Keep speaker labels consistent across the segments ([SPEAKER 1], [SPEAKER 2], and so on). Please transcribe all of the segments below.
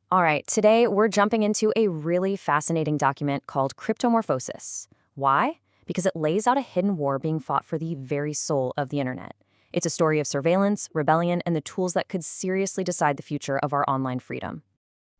[SPEAKER 1] All right, today we're jumping into a really fascinating document called Cryptomorphosis. Why? Because it lays out a hidden war being fought for the very soul of the internet. It's a story of surveillance, rebellion, and the tools that could seriously decide the future of our online freedom.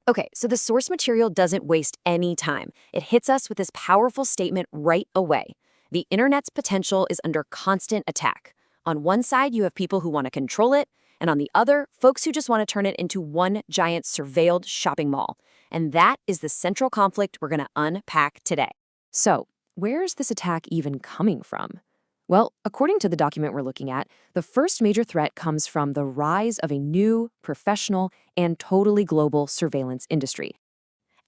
[SPEAKER 1] Okay, so the source material doesn't waste any time. It hits us with this powerful statement right away. The internet's potential is under constant attack. On one side, you have people who want to control it, and on the other, folks who just want to turn it into one giant surveilled shopping mall. And that is the central conflict we're going to unpack today. So, where is this attack even coming from? Well, according to the document we're looking at, the first major threat comes from the rise of a new, professional, and totally global surveillance industry.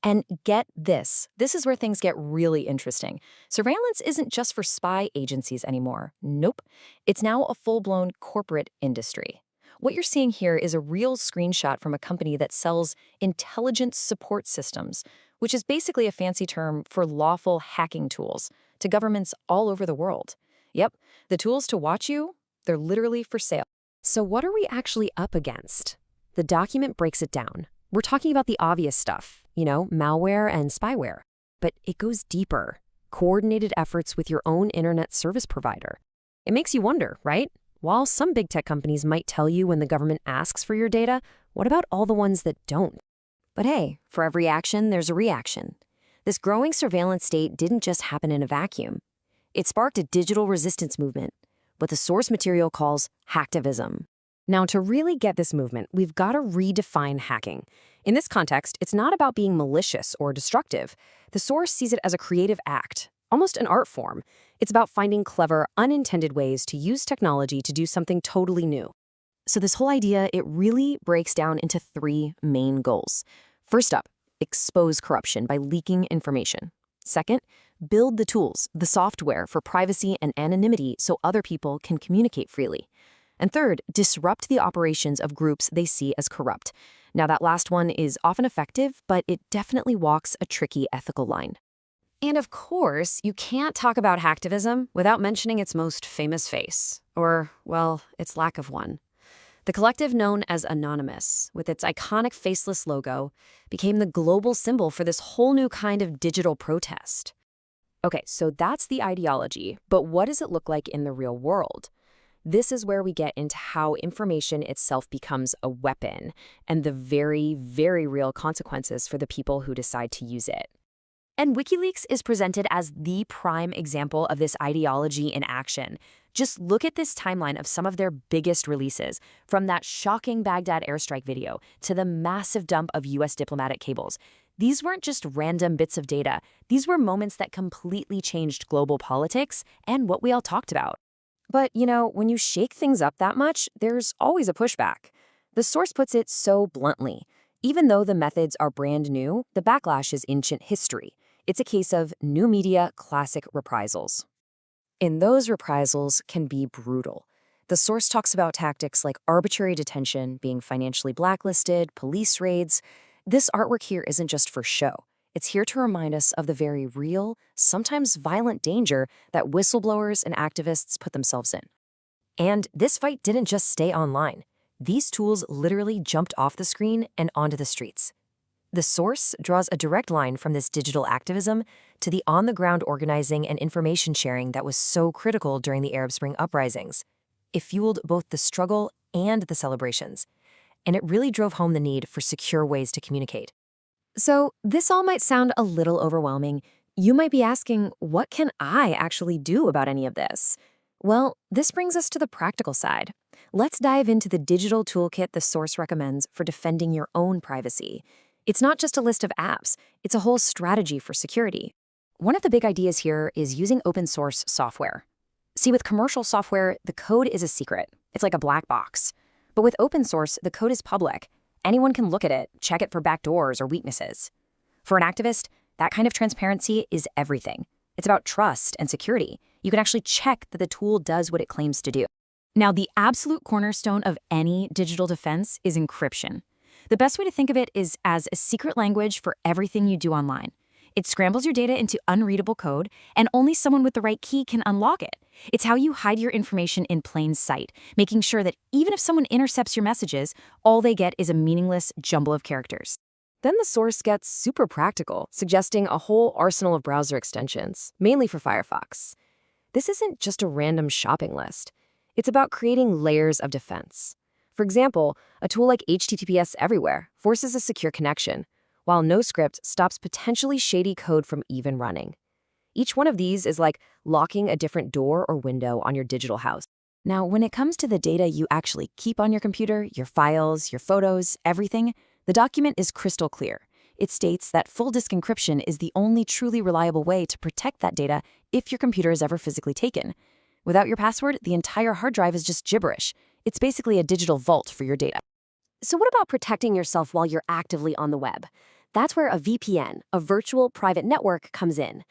[SPEAKER 1] And get this is where things get really interesting. Surveillance isn't just for spy agencies anymore. Nope. It's now a full-blown corporate industry. What you're seeing here is a real screenshot from a company that sells intelligence support systems, which is basically a fancy term for lawful hacking tools, to governments all over the world. Yep, the tools to watch you, they're literally for sale. So what are we actually up against? The document breaks it down. We're talking about the obvious stuff, malware and spyware. But it goes deeper. Coordinated efforts with your own internet service provider. It makes you wonder, right? While some big tech companies might tell you when the government asks for your data, what about all the ones that don't? But hey, for every action, there's a reaction. This growing surveillance state didn't just happen in a vacuum. It sparked a digital resistance movement, what the source material calls hacktivism. Now, to really get this movement, we've got to redefine hacking. In this context, it's not about being malicious or destructive. The source sees it as a creative act, almost an art form. It's about finding clever, unintended ways to use technology to do something totally new. So this whole idea, it really breaks down into three main goals. First up, expose corruption by leaking information. Second, build the tools, the software for privacy and anonymity so other people can communicate freely. And third, disrupt the operations of groups they see as corrupt. Now, that last one is often effective, but it definitely walks a tricky ethical line. And of course, you can't talk about hacktivism without mentioning its most famous face, or, well, its lack of one. The collective known as Anonymous, with its iconic faceless logo, became the global symbol for this whole new kind of digital protest. Okay, so that's the ideology, but what does it look like in the real world? This is where we get into how information itself becomes a weapon and the very, very real consequences for the people who decide to use it. And WikiLeaks is presented as the prime example of this ideology in action. Just look at this timeline of some of their biggest releases, from that shocking Baghdad airstrike video to the massive dump of US diplomatic cables. These weren't just random bits of data. These were moments that completely changed global politics and what we all talked about. But, when you shake things up that much, there's always a pushback. The source puts it so bluntly. Even though the methods are brand new, the backlash is ancient history. It's a case of new media classic reprisals. And those reprisals can be brutal. The source talks about tactics like arbitrary detention, being financially blacklisted, police raids. This artwork here isn't just for show. It's here to remind us of the very real, sometimes violent danger that whistleblowers and activists put themselves in. And this fight didn't just stay online. These tools literally jumped off the screen and onto the streets. The source draws a direct line from this digital activism to the on-the-ground organizing and information sharing that was so critical during the Arab Spring uprisings. It fueled both the struggle and the celebrations, and it really drove home the need for secure ways to communicate. So this all might sound a little overwhelming. You might be asking, what can I actually do about any of this? Well, this brings us to the practical side. Let's dive into the digital toolkit the source recommends for defending your own privacy. It's not just a list of apps, it's a whole strategy for security. One of the big ideas here is using open source software. See, with commercial software, the code is a secret. It's like a black box. But with open source, the code is public. Anyone can look at it, check it for backdoors or weaknesses. For an activist, that kind of transparency is everything. It's about trust and security. You can actually check that the tool does what it claims to do. Now, the absolute cornerstone of any digital defense is encryption. The best way to think of it is as a secret language for everything you do online. It scrambles your data into unreadable code, and only someone with the right key can unlock it. It's how you hide your information in plain sight, making sure that even if someone intercepts your messages, all they get is a meaningless jumble of characters. Then the source gets super practical, suggesting a whole arsenal of browser extensions, mainly for Firefox. This isn't just a random shopping list. It's about creating layers of defense. For example, a tool like HTTPS Everywhere forces a secure connection, while NoScript stops potentially shady code from even running. Each one of these is like locking a different door or window on your digital house. Now, when it comes to the data you actually keep on your computer, your files, your photos, everything, the document is crystal clear. It states that full disk encryption is the only truly reliable way to protect that data if your computer is ever physically taken. Without your password, the entire hard drive is just gibberish. It's basically a digital vault for your data.
[SPEAKER 2] So what about protecting yourself while you're actively on the web? That's where a VPN, a virtual private network, comes in.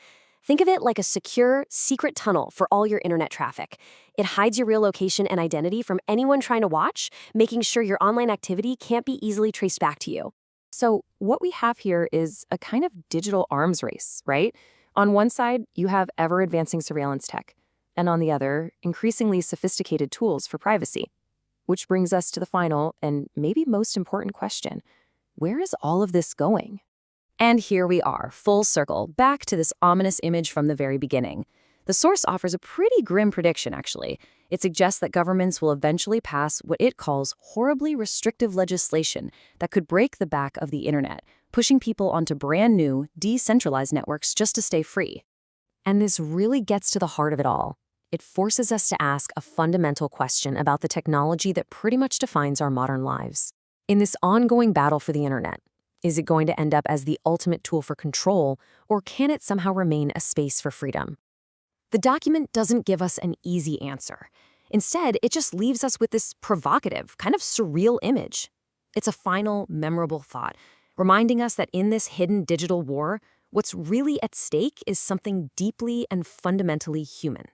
[SPEAKER 2] Think of it like a secure, secret tunnel for all your internet traffic. It hides your real location and identity from anyone trying to watch, making sure your online activity can't be easily traced back to you.
[SPEAKER 1] So what we have here is a kind of digital arms race, right? On one side, you have ever-advancing surveillance tech, and on the other, increasingly sophisticated tools for privacy. Which brings us to the final and maybe most important question. Where is all of this going? And here we are, full circle, back to this ominous image from the very beginning. The source offers a pretty grim prediction, actually. It suggests that governments will eventually pass what it calls horribly restrictive legislation that could break the back of the internet, pushing people onto brand new, decentralized networks just to stay free. And this really gets to the heart of it all. It forces us to ask a fundamental question about the technology that pretty much defines our modern lives. In this ongoing battle for the internet, is it going to end up as the ultimate tool for control, or can it somehow remain a space for freedom? The document doesn't give us an easy answer. Instead, it just leaves us with this provocative, kind of surreal image. It's a final, memorable thought, reminding us that in this hidden digital war, what's really at stake is something deeply and fundamentally human.